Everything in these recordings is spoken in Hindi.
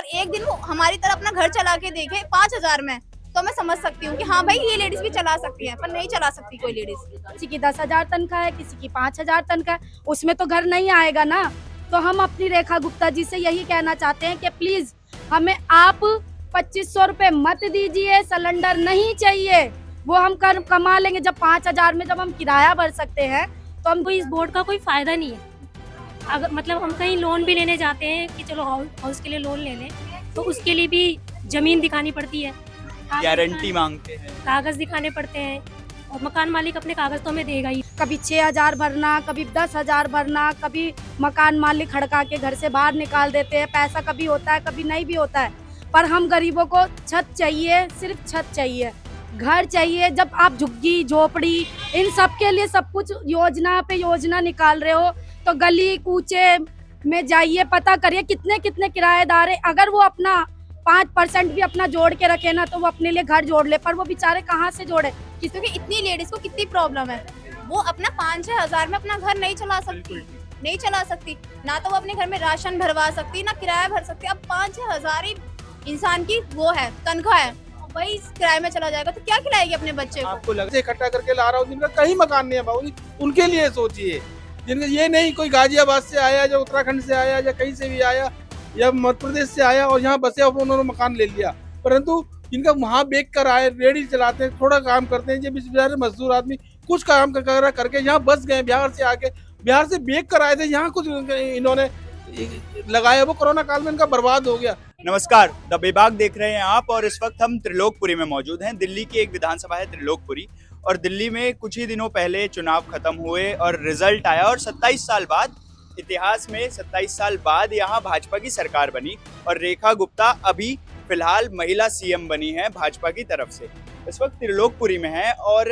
अगर एक दिन वो हमारी तरह अपना घर चला के देखे 5,000 में, तो मैं समझ सकती हूँ कि हाँ भाई ये लेडीज भी चला सकती है, पर नहीं चला सकती कोई लेडीज। किसी की 10,000 तनख्वाह है, किसी की 5,000 तनख्वाह है, उसमें तो घर नहीं आएगा ना। तो हम अपनी रेखा गुप्ता जी से यही कहना चाहते हैं कि प्लीज हमें आप 2,500 रुपए मत दीजिए, सिलेंडर नहीं चाहिए। वो हम कर कमा लेंगे। जब 5,000 में जब हम किराया भर सकते हैं तो हम तो इस बोर्ड का कोई फायदा नहीं है। अगर मतलब हम कहीं लोन भी लेने जाते हैं कि चलो हाउस के लिए लोन ले लें, तो उसके लिए भी जमीन दिखानी पड़ती है, गारंटी मांगते हैं, कागज दिखाने पड़ते हैं, और मकान मालिक अपने कागज तो हमें देगा ही। कभी 6,000 भरना, कभी 10,000 भरना, कभी मकान मालिक खड़का के घर से बाहर निकाल देते हैं। पैसा कभी होता है, कभी नहीं भी होता है। पर हम गरीबों को छत चाहिए, सिर्फ छत चाहिए, घर चाहिए। जब आप झुग्गी झोपड़ी इन सब के लिए सब कुछ योजना पे योजना निकाल रहे हो, तो गली कूचे में जाइए, पता करिए कितने कितने किराएदार है। अगर वो अपना 5% भी अपना जोड़ के रखे ना, तो वो अपने लिए घर जोड़ ले। पर वो बेचारे कहाँ से जोड़े? क्योंकि इतनी लेडीज को कितनी प्रॉब्लम है, वो अपना 5-6 हजार में अपना घर नहीं चला सकती, नहीं चला सकती। ना तो वो अपने घर में राशन भरवा सकती, ना किराया भर सकती। अब 5-6 हजार ही इंसान की वो है तनख्वाह है, वही किराए में चला जाएगा तो क्या खिलाएगी अपने बच्चे को? आपको लगता है इकट्ठा करके ला रहा हूँ, जिनका कहीं मकान नहीं है बाबू जी, उनके लिए सोचिए। जिनका ये नहीं कोई गाजियाबाद से आया या उत्तराखंड से आया या कहीं से भी आया या मध्य प्रदेश से आया और यहाँ बसे और उन्होंने मकान ले लिया, परंतु जिनका वहाँ बेच कर आए, रेडी चलाते हैं, थोड़ा काम करते हैं, ये बेचारे मजदूर आदमी कुछ काम करके यहाँ बस गए, बिहार से आके, बिहार से बेच कर आए थे, यहाँ कुछ इन्होंने लगाया, वो कोरोना काल में इनका बर्बाद हो गया। नमस्कार, द बेबाक देख रहे हैं आप और इस वक्त हम त्रिलोकपुरी में मौजूद हैं। दिल्ली की एक विधानसभा है त्रिलोकपुरी, और दिल्ली में कुछ ही दिनों पहले चुनाव खत्म हुए और रिजल्ट आया, और 27 साल बाद, इतिहास में 27 साल बाद यहाँ भाजपा की सरकार बनी और रेखा गुप्ता अभी फिलहाल महिला सीएम बनी है भाजपा की तरफ से। इस वक्त त्रिलोकपुरी में है और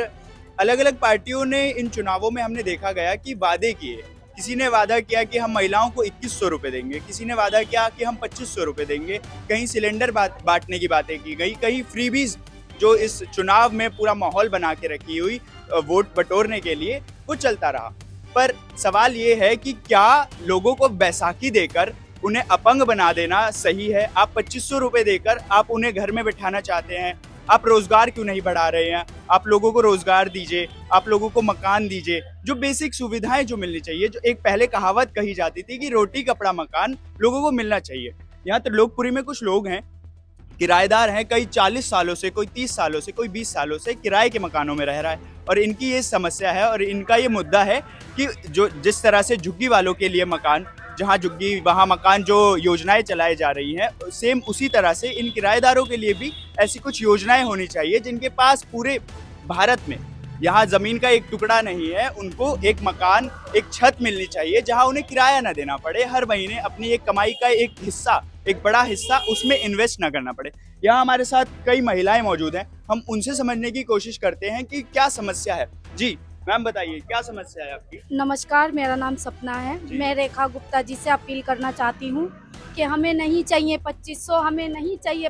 अलग अलग पार्टियों ने इन चुनावों में हमने देखा गया कि वादे किए। किसी ने वादा किया कि हम महिलाओं को 2,100 रुपए देंगे, किसी ने वादा किया कि हम 2,500 रुपए देंगे, कहीं सिलेंडर बांटने की बातें की गई, कहीं फ्रीबीज जो इस चुनाव में पूरा माहौल बना के रखी हुई वोट बटोरने के लिए वो चलता रहा। पर सवाल ये है कि क्या लोगों को बैसाखी देकर उन्हें अपंग बना देना सही है? आप 2,500 रुपए देकर आप उन्हें घर में बैठाना चाहते हैं, आप रोजगार क्यों नहीं बढ़ा रहे हैं? आप लोगों को रोजगार दीजिए, आप लोगों को मकान दीजिए, जो बेसिक सुविधाएं जो मिलनी चाहिए। जो एक पहले कहावत कही जाती थी कि रोटी कपड़ा मकान लोगों को मिलना चाहिए। यहाँ त्रिलोकपुरी में कुछ लोग हैं, किराएदार हैं, कई 40 सालों से, कोई 30 सालों से, कोई 20 सालों से किराए के मकानों में रह रहा है, और इनकी ये समस्या है और इनका ये मुद्दा है कि जो जिस तरह से झुग्गी वालों के लिए मकान, जहाँ झुग्गी वहाँ मकान, जो योजनाएं चलाई जा रही हैं, सेम उसी तरह से इन किराएदारों के लिए भी ऐसी कुछ योजनाएं होनी चाहिए जिनके पास पूरे भारत में यहाँ जमीन का एक टुकड़ा नहीं है, उनको एक मकान, एक छत मिलनी चाहिए जहाँ उन्हें किराया ना देना पड़े, हर महीने अपनी एक कमाई का एक हिस्सा, एक बड़ा हिस्सा उसमें इन्वेस्ट ना करना पड़े। यहाँ हमारे साथ कई महिलाएं मौजूद हैं, हम उनसे समझने की कोशिश करते हैं कि क्या समस्या है। जी मैम बताइए, क्या समस्या है आपकी? नमस्कार, मेरा नाम सपना है। मैं रेखा गुप्ता जी से अपील करना चाहती हूँ कि हमें नहीं चाहिए 2,500, हमें नहीं चाहिए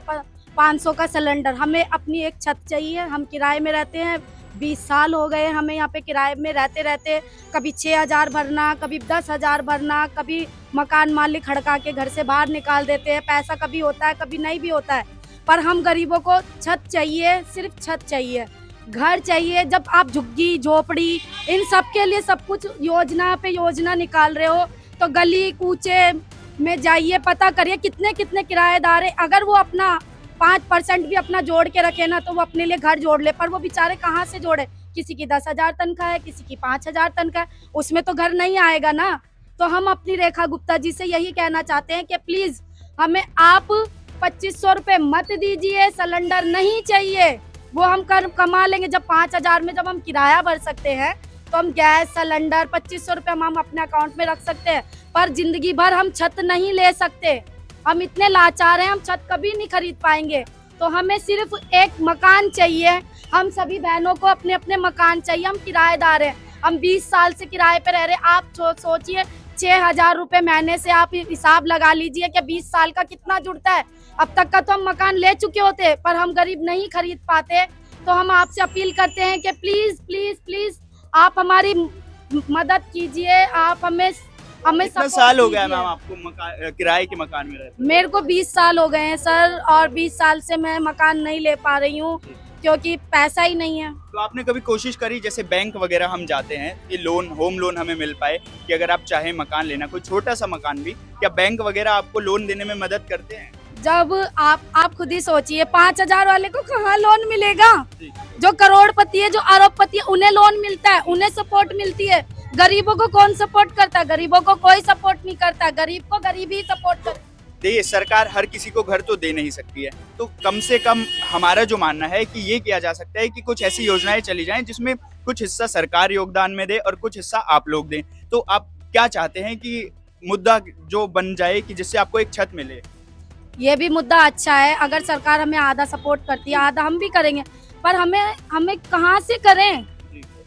500 का सिलेंडर, हमें अपनी एक छत चाहिए। हम किराए में रहते हैं, 20 साल हो गए हमें यहाँ पे किराए में रहते रहते। कभी 6,000 भरना, कभी 10,000 भरना, कभी मकान मालिक खड़का के घर से बाहर निकाल देते हैं। पैसा कभी होता है, कभी नहीं भी होता है। पर हम गरीबों को छत चाहिए, सिर्फ छत चाहिए, घर चाहिए। जब आप झुग्गी झोपड़ी इन सब के लिए सब कुछ योजना पे योजना निकाल रहे हो, तो गली कूचे में जाइए, पता करिए कितने कितने किराएदार है। अगर वो अपना 5% भी अपना जोड़ के रखे ना, तो वो अपने लिए घर जोड़ ले। पर वो बेचारे कहाँ से जोड़े? किसी की 10,000 तनख्वाह है, किसी की 5,000 तनख्वाह है, उसमें तो घर नहीं आएगा ना। तो हम अपनी रेखा गुप्ता जी से यही कहना चाहते हैं कि प्लीज हमें आप 2,500 रुपए मत दीजिए, सिलेंडर नहीं चाहिए। वो हम कमा लेंगे। जब 5,000 में जब हम किराया भर सकते हैं, तो हम गैस सिलेंडर 2,500 रुपए हम अपने अकाउंट में रख सकते हैं। पर जिंदगी भर हम छत नहीं ले सकते, हम इतने लाचार हैं, हम छत कभी नहीं खरीद पाएंगे। तो हमें सिर्फ एक मकान चाहिए। हम सभी बहनों को अपने अपने मकान चाहिए। हम किराएदार हैं, हम 20 साल से किराए पे रह रहे हैं। आप सोचिए 6,000 रुपए महीने से, आप हिसाब लगा लीजिए कि 20 साल का कितना जुड़ता है। अब तक का तो हम मकान ले चुके होते, पर हम गरीब नहीं खरीद पाते। तो हम आपसे अपील करते हैं कि प्लीज प्लीज प्लीज आप हमारी मदद कीजिए, आप हमें हमें कितना support साल हो गया कीजिए। मैम आपको किराए के मकान में रहते? मेरे को 20 साल हो गए हैं सर, और 20 साल से मैं मकान नहीं ले पा रही हूँ क्योंकि पैसा ही नहीं है। तो आपने कभी कोशिश करी, जैसे बैंक वगैरह हम जाते हैं कि लोन, होम लोन हमें मिल पाए, कि अगर आप चाहें मकान लेना, कोई छोटा सा मकान भी, क्या बैंक वगैरह आपको लोन देने में मदद करते हैं? जब आप खुद ही सोचिए, 5,000 वाले को कहाँ लोन मिलेगा? जी। जो करोड़पति है, जो अरबपति है, उन्हें लोन मिलता है, उन्हें सपोर्ट मिलती है। गरीबों को कौन सपोर्ट करता है? गरीबों को कोई सपोर्ट नहीं करता। गरीब को गरीब ही सपोर्ट करता है। देखिए, सरकार हर किसी को घर तो दे नहीं सकती है, तो कम से कम हमारा जो मानना है कि ये किया जा सकता है कि कुछ ऐसी योजनाएं चली जाएं जिसमें कुछ हिस्सा सरकार योगदान में दे और कुछ हिस्सा आप लोग दें। तो आप क्या चाहते हैं कि मुद्दा जो बन जाए कि जिससे आपको एक छत मिले? ये भी मुद्दा अच्छा है। अगर सरकार हमें आधा सपोर्ट करती है, आधा हम भी करेंगे, पर हमें कहाँ से करें?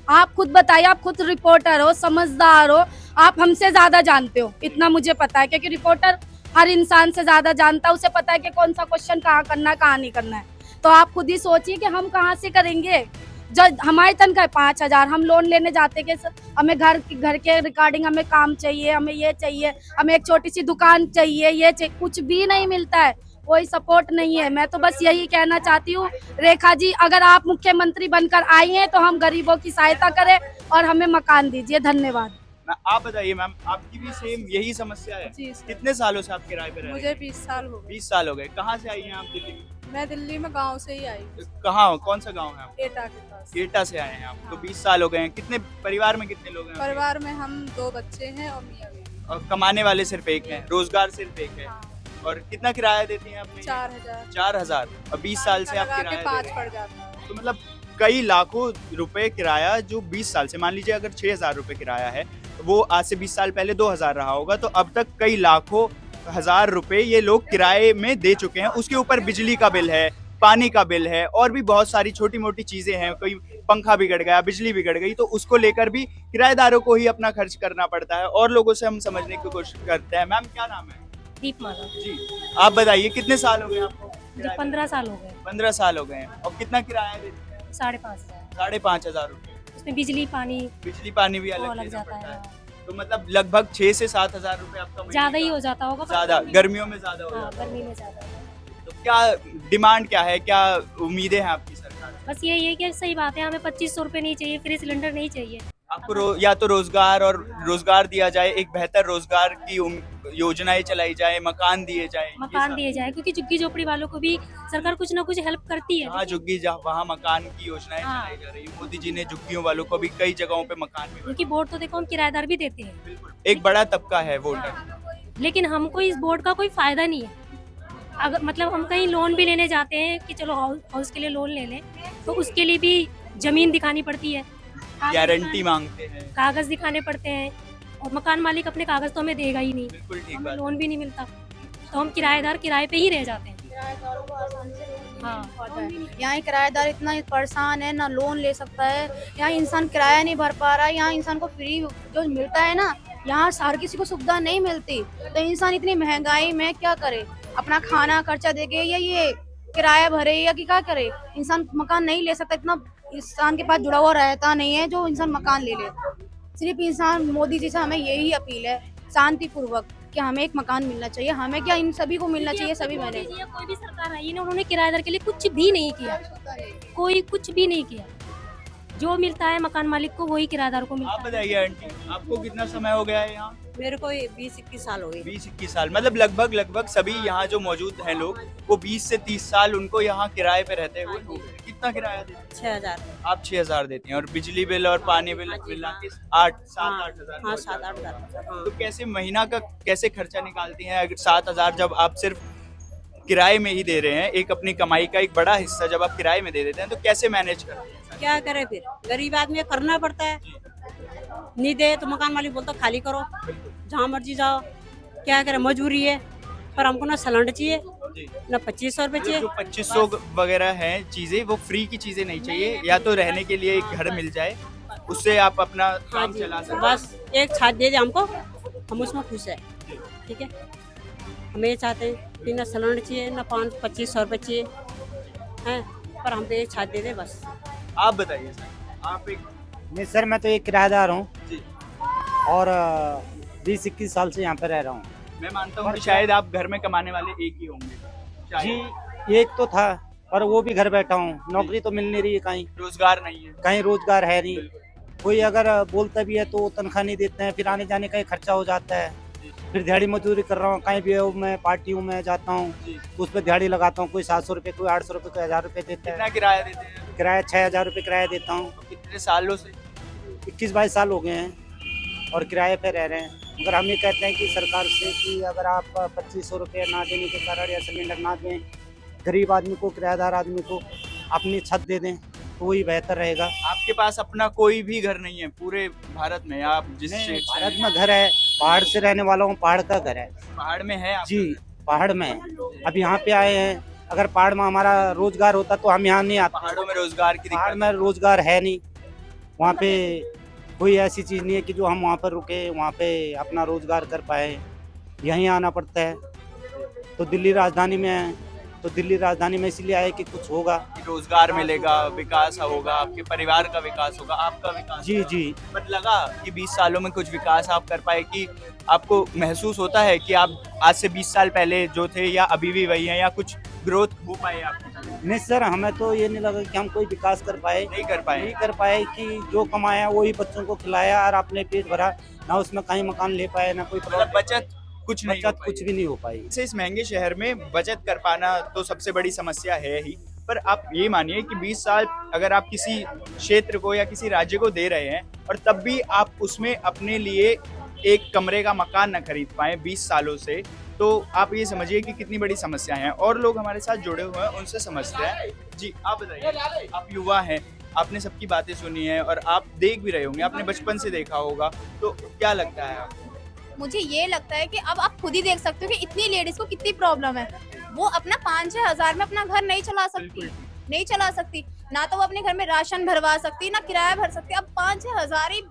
आप खुद बताइए, आप खुद रिपोर्टर हो, समझदार हो, आप हमसे ज्यादा जानते हो, इतना मुझे पता है, क्योंकि रिपोर्टर हर इंसान से ज्यादा जानता है, उसे पता है कि कौन सा क्वेश्चन कहाँ करना है, कहाँ नहीं करना है। तो आप खुद ही सोचिए कि हम कहाँ से करेंगे। जो हमारी तनख्वाह है 5,000, हम लोन लेने जाते कि हमें घर के रिगार्डिंग हमें काम चाहिए, हमें ये चाहिए, हमें एक छोटी सी दुकान चाहिए, ये चाहिए, कुछ भी नहीं मिलता है, कोई सपोर्ट नहीं है। मैं तो बस यही कहना चाहती हूँ, रेखा जी, अगर आप मुख्यमंत्री बनकर आई हैं तो हम गरीबों की सहायता करें और हमें मकान दीजिए। धन्यवाद। आप बताइए मैम, आपकी भी सेम यही समस्या है? जी सर। कितने सालों से आप किराए पे रह रहे मुझे हैं? 20 साल हो गए। 20 साल हो गए। कहाँ से आई हैं आप दिल्ली में? मैं दिल्ली में गांव से ही आई, कहाँ, कौन सा गाँव है आपका? एटा के पास। एटा से आए हैं आप, तो हाँ। 20 साल हो गए हैं। कितने परिवार में कितने लोग हैं आपके? परिवार में हम 2 बच्चे हैं और मियाँ बीवी। और कमाने वाले सिर्फ एक हैं, रोजगार सिर्फ एक है। हाँ, और कितना किराया देती हैं आपने? 4,000। 4,000। और 20 साल से आप लगा के किराया दे 5 रहे पड़ हैं। जाता है। तो मतलब कई लाखों रुपए किराया जो 20 साल से, मान लीजिए अगर 6,000 रुपए किराया है, वो आज से 20 साल पहले 2,000 रहा होगा, तो अब तक कई लाखों हजार रुपए ये लोग किराए में दे चुके हैं। उसके ऊपर बिजली का बिल है, पानी का बिल है, और भी बहुत सारी छोटी मोटी चीजें हैं। कोई पंखा बिगड़ गया, बिजली बिगड़ गई, तो उसको लेकर भी किराएदारों को ही अपना खर्च करना पड़ता है। और लोगों से हम समझने की कोशिश करते हैं। मैम, क्या नाम है? दीपमाला जी, आप बताइए कितने साल हो गए आपको? मुझे 15 साल हो गए। 15 साल हो गए हैं। और कितना किराया देते हैं? 5,500। 5,500 रुपए। उसमें बिजली पानी बिजली पानी भी वो अलग लग देना जाता पड़ता है। है। तो मतलब लगभग 6 से 7,000 रुपए आपका महीने ज्यादा ही का। हो जाता होगा, पर ज्यादा, गर्मियों में ज्यादा हो हाँ, जाता है। गर्मी में ज्यादा होगा। तो क्या डिमांड क्या है, क्या उम्मीदें हैं आपकी सरकार से? बस यही है कि सही बात है, हमें 2,500 रुपये नहीं चाहिए, फ्री सिलेंडर नहीं चाहिए। आपको या तो रोजगार दिया जाए, एक बेहतर रोजगार की योजनाएं चलाई जाए, मकान दिए जाए। मकान दिए जाए, क्योंकि झुग्गी झोपड़ी वालों को भी सरकार कुछ ना कुछ हेल्प करती है। जहाँ झुग्गी वहाँ मकान की योजनाएं हाँ। चलाई जा रही है। मोदी जी ने झुग्गियों वालों को भी कई जगहों पे मकान भी क्योंकि वोट तो देखो हम किराएदार भी देते हैं, बिल्कुल एक बड़ा तबका है वोटर। लेकिन हमको इस बोर्ड का कोई फायदा नहीं है। अगर मतलब हम कहीं लोन भी लेने जाते हैं कि चलो हाउस के लिए लोन ले लें, तो उसके लिए भी जमीन दिखानी पड़ती है, गारंटी मांगते हैं। कागज दिखाने पड़ते हैं, और मकान मालिक अपने कागज तो हमें देगा ही नहीं, बिल्कुल ठीक हमें बात। लोन भी नहीं मिलता, तो हम किराएदार किराए पे ही रह जाते हैं। हाँ, यहाँ किराएदार इतना परेशान है, ना लोन ले सकता है, यहाँ इंसान किराया नहीं भर पा रहा है, यहाँ इंसान को फ्री जो मिलता है ना, यहाँ हर किसी को सुविधा नहीं मिलती। तो इंसान इतनी महंगाई में क्या करे, अपना खाना खर्चा देके या ये किराया भरे या कि क्या करे। इंसान मकान नहीं ले सकता, इतना इंसान के पास जुड़ा हुआ रहता नहीं है जो इंसान मकान ले ले। सिर्फ इंसान मोदी जी से हमें यही अपील है, शांति पूर्वक, कि हमें एक मकान मिलना चाहिए। हमें क्या, इन सभी को मिलना चाहिए, सभी मैंने। मोदी जी या कोई भी सरकार आई ना, उन्होंने किराएदार के लिए कुछ भी नहीं किया, कोई कुछ भी नहीं किया। जो मिलता है मकान मालिक को वही किराएदार को मिलता आप है। बताइए आंटी, आपको कितना समय हो गया है यहाँ? मेरे को 20-21 साल हो गए। 20-21 साल, मतलब लगभग सभी यहाँ जो मौजूद हैं लोग, वो 20 से 30 साल उनको यहाँ किराए पे रहते हुए हो गए। कितना किराया देते हैं? 6,000। आप 6,000 देते हैं, और बिजली बिल और पानी बिल मिला के 7-8 हजार। हाँ, 7-8 हज़ार। तो कैसे महीना का कैसे खर्चा निकालती हैं? अगर 7,000 जब आप सिर्फ किराए में ही दे रहे हैं, एक अपनी कमाई का एक बड़ा हिस्सा जब आप किराए में दे देते हैं, तो कैसे मैनेज करते हैं? क्या करे फिर, गरीब आदमी को करना पड़ता है। नहीं दे तो मकान मालिक बोलता खाली करो, जहाँ मर्जी जाओ। क्या करे, मजबूरी है। पर हमको ना सिलेंडर चाहिए, जी। ना 2,500 रुपये जो चाहिए। 2,500 वगैरह हैं चीजें, वो फ्री की चीजें नहीं चाहिए, या तो रहने के लिए एक घर मिल जाए, उससे आप अपना हाँ काम जी, चला सकते। बस एक छात दे दे हमको, हम उसमें खुश है। ठीक है, हमें ये चाहते हैं कि ना सिलेंडर चाहिए, ना 2,500 रुपये चाहिए हैं, पर हमको एक छात दे दे बस। आप बताइए सर, आप एक नहीं सर, मैं तो एक किराएदार हूँ जी। और 20-21 साल से यहाँ पे रह रहा हूँ मैं मानता हूँ कि शायद आप घर में कमाने वाले एक ही होंगे शायद। जी। एक तो था पर वो भी घर बैठा हूँ, नौकरी तो मिल नहीं रही है, रोजगार नहीं है। कहीं रोजगार है नहीं। कोई अगर बोलता भी है तो वो तनख्वाह नहीं देते हैं, फिर आने जाने का ही खर्चा हो जाता है। फिर दिहाड़ी मजदूरी कर रहा हूँ, कहीं भी मैं पार्टियों में जाता हूँ उस पर दिहाड़ी लगाता हूँ, कोई 700 रुपये, कोई 800 रुपये, कोई 1000 रुपये देता कितना है। किराया देते हैं? किराया 6000 रुपये किराया देता हूँ। कितने सालों से? 21-22 साल हो गए हैं और किराए पे रह रहे हैं। मगर हम ये कहते हैं कि सरकार से कि अगर आप 2500 रुपये ना देने के कारण या सिलेंडर ना दें, गरीब आदमी को, किराएदार आदमी को अपनी छत दे दें तो वही बेहतर रहेगा। आपके पास अपना कोई भी घर नहीं है पूरे भारत में? आप जिस नहीं, क्षेत्र से भारत हैं, में घर है, पहाड़ से रहने वाला हूँ, पहाड़ का घर है। पहाड़ में है आपका जी, घर? पहाड़ में। अब यहाँ पे आए हैं, अगर पहाड़ में हमारा रोजगार होता तो हम यहाँ नहीं आते। पहाड़ों में रोजगार की पहाड़ दिक्कत में रोजगार है नहीं, वहाँ पे कोई ऐसी चीज़ नहीं है कि जो हम वहाँ पर रुके, वहाँ पे अपना रोजगार कर पाए। यहीं आना पड़ता है। तो दिल्ली राजधानी में है, तो दिल्ली राजधानी में इसलिए आए कि कुछ होगा। है। रोजगार मिलेगा, विकास होगा, आपके परिवार का विकास होगा, आपका विकास जी होगा। जी। पर लगा कि 20 सालों में कुछ विकास आप कर पाए? कि आपको महसूस होता है कि आप आज से 20 साल पहले जो थे या अभी भी वही हैं, या कुछ ग्रोथ हो पाए आपकी? नहीं सर, हमें तो ये नहीं लगा कि हम कोई विकास कर पाए। नहीं कर पाए। नहीं कर पाए कि जो कमाया वही बच्चों को खिलाया और अपने पेट भरा, ना उसमें कहीं मकान ले पाए, ना कोई मतलब बचत कुछ नहीं हो बचत कुछ भी नहीं हो पाई। से इस महंगे शहर में बचत कर पाना तो सबसे बड़ी समस्या है ही। पर आप ये मानिए कि 20 साल अगर आप किसी क्षेत्र को या किसी राज्य को दे रहे हैं और तब भी आप उसमें अपने लिए एक कमरे का मकान न खरीद पाए 20 सालों से, तो आप ये समझिए कि कितनी बड़ी समस्या है। और लोग हमारे साथ जुड़े हुए हैं, उनसे समझते हैं। जी आप बताइए, आप युवा हैं, आपने सबकी बातें सुनी है और आप देख भी रहे होंगे, आपने बचपन से देखा होगा, तो क्या लगता है आपको? मुझे ये लगता है कि अब आप खुद ही देख सकते हो कि इतनी लेडीज को कितनी प्रॉब्लम है। वो अपना 5-6 हजार में अपना घर नहीं चला सकती, नहीं चला सकती। ना तो वो अपने घर में राशन भरवा सकती, ना किराया भर सकती। अब 5-6 हजार ही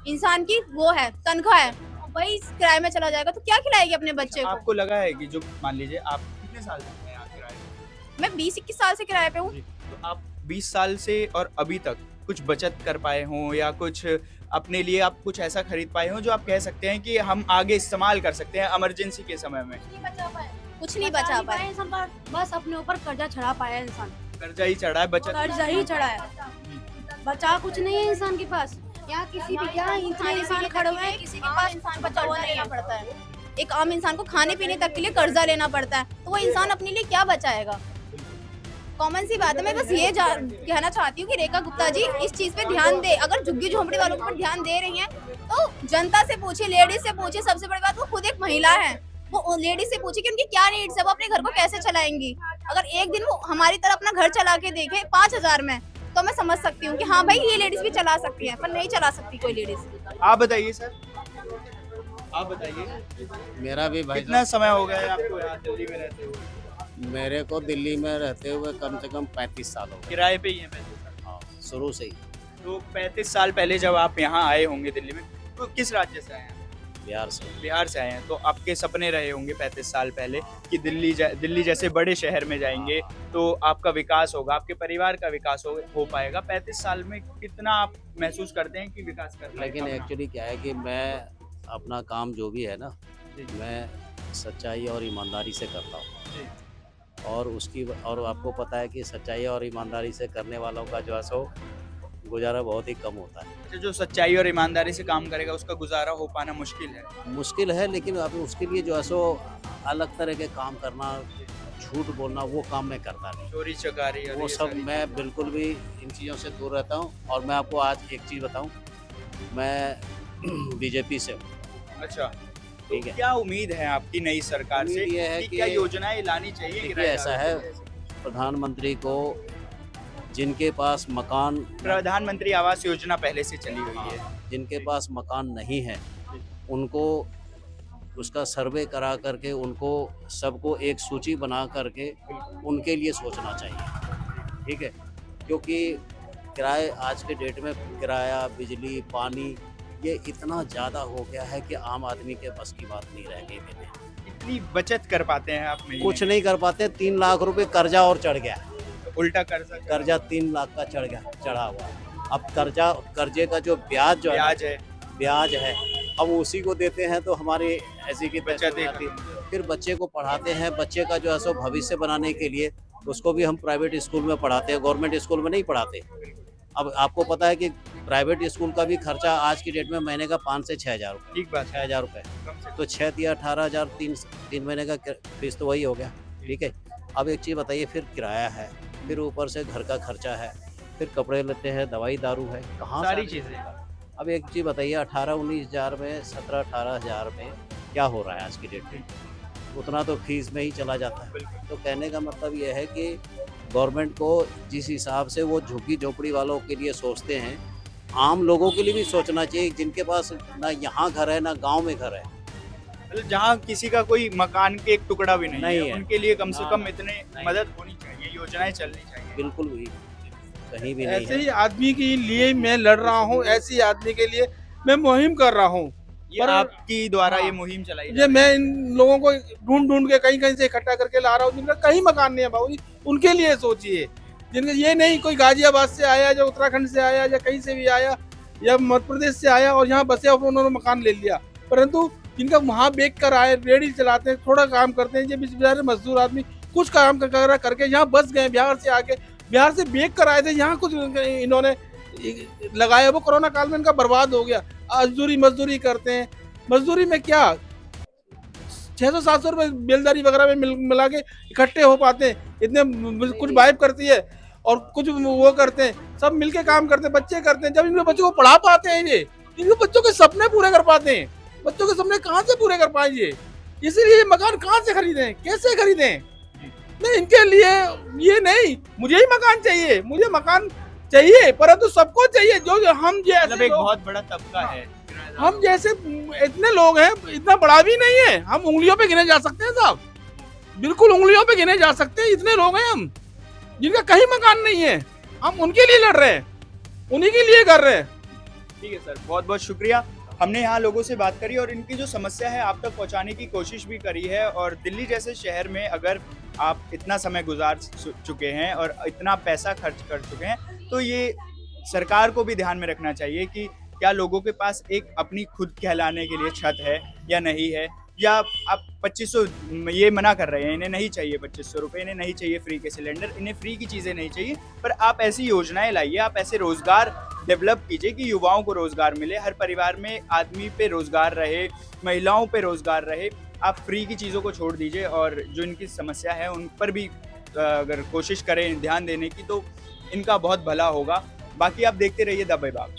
इंसान की वो है तनख्वाह है, वही किराए में चला जाएगा तो क्या खिलाएगी अपने बच्चे को? आपको लगा है कि जो मान लीजिए आप कितने साल से हैं यहाँ किराए पे? मैं 20-21 साल से किराए पे हूँ। तो आप 20 साल से और अभी तक कुछ बचत कर पाए हों या कुछ अपने लिए आप कुछ ऐसा खरीद पाए हों जो आप कह सकते हैं कि हम आगे इस्तेमाल कर सकते हैं इमरजेंसी के समय में? कुछ नहीं बचा पाए। इंसान पर बस अपने ऊपर कर्जा चढ़ा पाया है इंसान, कर्जा ही चढ़ा है, बचत कर्जा ही चढ़ा है, बचा कुछ नहीं है इंसान के पास। यहाँ किसी भी यहाँ इतने इंसान खड़े हुए हैं, किसी के पास इंसान को कर्जा लेना पड़ता है। एक आम इंसान को खाने पीने तक के लिए कर्जा लेना पड़ता है, तो वो इंसान अपने लिए क्या बचाएगा? कॉमन सी बात है। मैं बस ये कहना चाहती हूँ कि रेखा गुप्ता जी इस चीज पे ध्यान दे। अगर झुग्गी झोंपड़ी वालों पर ध्यान दे रही हैं तो जनता से पूछे, लेडीज से पूछे। सबसे बड़ी बात, वो खुद एक महिला है, वो लेडीज से पूछे कि उनकी क्या नीड्स है, वो अपने घर को कैसे चलाएंगी। अगर एक दिन वो हमारी तरह अपना घर चला के देखे 5000 में, तो मैं समझ सकती हूँ कि हाँ भाई ये लेडीज भी चला सकती है, पर नहीं चला सकती कोई लेडीज। आप बताइए सर, आप बताइए, मेरा भी भाई कितना समय हो गया है आपको यहाँ दिल्ली में रहते हुए? मेरे को दिल्ली में रहते हुए कम से कम 35 साल हो गए। किराए पे ही है पैसे? हाँ, शुरू से ही। तो 35 साल पहले जब आप यहाँ आए होंगे दिल्ली में, तो किस राज्य से आए हैं? बिहार से। बिहार से आए हैं। तो आपके सपने रहे होंगे 35 साल पहले कि दिल्ली जैसे बड़े शहर में जाएंगे तो आपका विकास होगा, आपके परिवार का विकास हो पाएगा। 35 साल में कितना आप महसूस करते हैं कि विकास कर रहे हैं? लेकिन एक्चुअली क्या है कि मैं अपना काम जो भी है ना, मैं सच्चाई और ईमानदारी से करता हूँ। और आपको पता है कि सच्चाई और ईमानदारी से करने वालों का जो है सो गुजारा बहुत ही कम होता है। अच्छा, जो सच्चाई और ईमानदारी से काम करेगा उसका गुजारा हो पाना मुश्किल है, लेकिन अब उसके लिए जो है सो अलग तरह के काम करना, झूठ बोलना, वो काम मैं करता नहीं। चोरी चकारी और वो ये सब सारी मैं बिल्कुल भी इन चीज़ों से दूर रहता हूँ। और मैं आपको आज एक चीज़ बताऊँ, मैं बीजेपी से हूँ। अच्छा, ठीक है। क्या उम्मीद है आपकी नई सरकार से? उम्मीद ये है कि कि क्या योजनाएं लानी चाहिए? देखिए, किराएदारों ऐसा के है, लिए? प्रधानमंत्री को जिनके पास मकान प्रधानमंत्री आवास योजना पहले से चली हुई है। जिनके पास मकान नहीं है उनको उसका सर्वे करा करके उनको सबको एक सूची बना करके उनके लिए सोचना चाहिए। ठीक है, क्योंकि किराए आज के डेट में किराया, बिजली, पानी ये इतना ज़्यादा हो गया है कि आम आदमी के बस की बात नहीं रह गई देने। इतनी बचत कर पाते हैं आप? कुछ नहीं कर पाते। 3 लाख रुपए कर्जा और चढ़ गया, उल्टा कर्जा 3 लाख का चढ़ा हुआ है। अब कर्जे का जो ब्याज ब्याज है, ब्याज है हम उसी को देते हैं तो हमारी ऐसी की तैसी हो बचत जाती है। फिर बच्चे को पढ़ाते हैं, बच्चे का जो है सो भविष्य बनाने के लिए उसको भी हम प्राइवेट स्कूल में पढ़ाते हैं, गवर्नमेंट स्कूल में नहीं पढ़ाते। अब आपको पता है कि प्राइवेट स्कूल का भी खर्चा आज की डेट में महीने का 5 से 6,000 रुपये, ठीक बात है। 6,000 रुपये, तो 6 या 18,000 तीन महीने का फीस तो वही हो गया। ठीक है, अब एक चीज़ बताइए, फिर किराया है, फिर ऊपर से घर का खर्चा है, फिर कपड़े लेते हैं, दवाई दारू है, कहाँ सारी से चीजें। अब एक चीज़ बताइए, 18-19 हज़ार में 17-18 हज़ार में क्या हो रहा है आज की डेट में? उतना तो फीस में ही चला जाता है। तो कहने का मतलब ये है कि गवर्नमेंट को जिस हिसाब से वो झुग्गी झोपड़ी वालों के लिए सोचते हैं, आम लोगों के लिए भी सोचना चाहिए, जिनके पास ना यहाँ घर है ना गांव में घर है। मतलब जहाँ किसी का कोई मकान के एक टुकड़ा भी नहीं नहीं है, है। उनके लिए कम से हाँ, कम इतने नहीं। मदद होनी चाहिए, योजनाएं चलनी चाहिए। बिल्कुल भी कहीं भी नहीं ऐसे है। ही आदमी के लिए मैं लड़ रहा हूँ, ऐसे ही आदमी के लिए मैं मुहिम कर रहा हूँ। ये पर- आपकी द्वारा हाँ। ये मुहिम चलाई जा ये रही है। मैं इन लोगों को ढूंढ ढूंढ के कहीं कहीं से इकट्ठा करके ला रहा हूँ, जिनका कहीं मकान नहीं है बाबू जी, उनके लिए सोचिए। जिनका ये नहीं कोई गाजियाबाद से आया, या उत्तराखंड से आया, या कहीं से भी आया, या मध्य प्रदेश से आया और यहाँ बसे और उन्होंने मकान ले लिया। परंतु जिनका वहाँ बेच कर आए, रेडी चलाते हैं, थोड़ा काम करते हैं, ये बेचारे मजदूर आदमी कुछ काम करके यहाँ बस गए, बिहार से आके, बिहार से बेच कर आए थे, यहाँ कुछ इन्होंने लगाया, वो कोरोना काल में इनका बर्बाद हो गया। मजदूरी करते हैं, मजदूरी में क्या 600-700 रुपए बेलदारी वगैरह में मिला के इकट्ठे हो पाते हैं, इतने कुछ वाइफ करती है और कुछ वो करते हैं, सब मिलके काम करते हैं, बच्चे करते हैं। जब इनके बच्चों को पढ़ा पाते हैं, ये इनके बच्चों के सपने पूरे कर पाते हैं। बच्चों के सपने कहाँ से पूरे कर पाएंगे? इसीलिए मकान कहाँ से खरीदें, कैसे खरीदें? नहीं, इनके लिए ये नहीं, मुझे ही मकान चाहिए, मुझे मकान चाहिए, परंतु सबको चाहिए। जो हम मतलब जैसे एक लोग- बहुत बड़ा तबका है। हम जैसे इतने लोग हैं, इतना बड़ा भी नहीं है, हम उंगलियों पे गिने जा सकते हैं साहब, बिल्कुल उंगलियों पे गिने जा सकते हैं। इतने लोग हैं हम जिनका कहीं मकान नहीं है, हम उनके लिए लड़ रहे हैं, उन्हीं के लिए कर रहे हैं। ठीक है सर, बहुत बहुत शुक्रिया। हमने यहाँ लोगों से बात करी और इनकी जो समस्या है आप तक पहुँचाने की कोशिश भी करी है। और दिल्ली जैसे शहर में अगर आप इतना समय गुजार चुके हैं और इतना पैसा खर्च कर चुके हैं, तो ये सरकार को भी ध्यान में रखना चाहिए कि क्या लोगों के पास एक अपनी खुद कहलाने के लिए छत है या नहीं है। या आप 2500 ये मना कर रहे हैं, इन्हें नहीं चाहिए 2500 रुपये, इन्हें नहीं चाहिए फ्री के सिलेंडर, इन्हें फ्री की चीज़ें नहीं चाहिए, पर आप ऐसी योजनाएं लाइए, आप ऐसे रोज़गार डेवलप कीजिए कि युवाओं को रोज़गार मिले, हर परिवार में आदमी पे रोज़गार रहे, महिलाओं पे रोज़गार रहे। आप फ्री की चीज़ों को छोड़ दीजिए और जो इनकी समस्या है उन पर भी अगर कोशिश करें ध्यान देने की, तो इनका बहुत भला होगा। बाकी आप देखते रहिए द विभाग।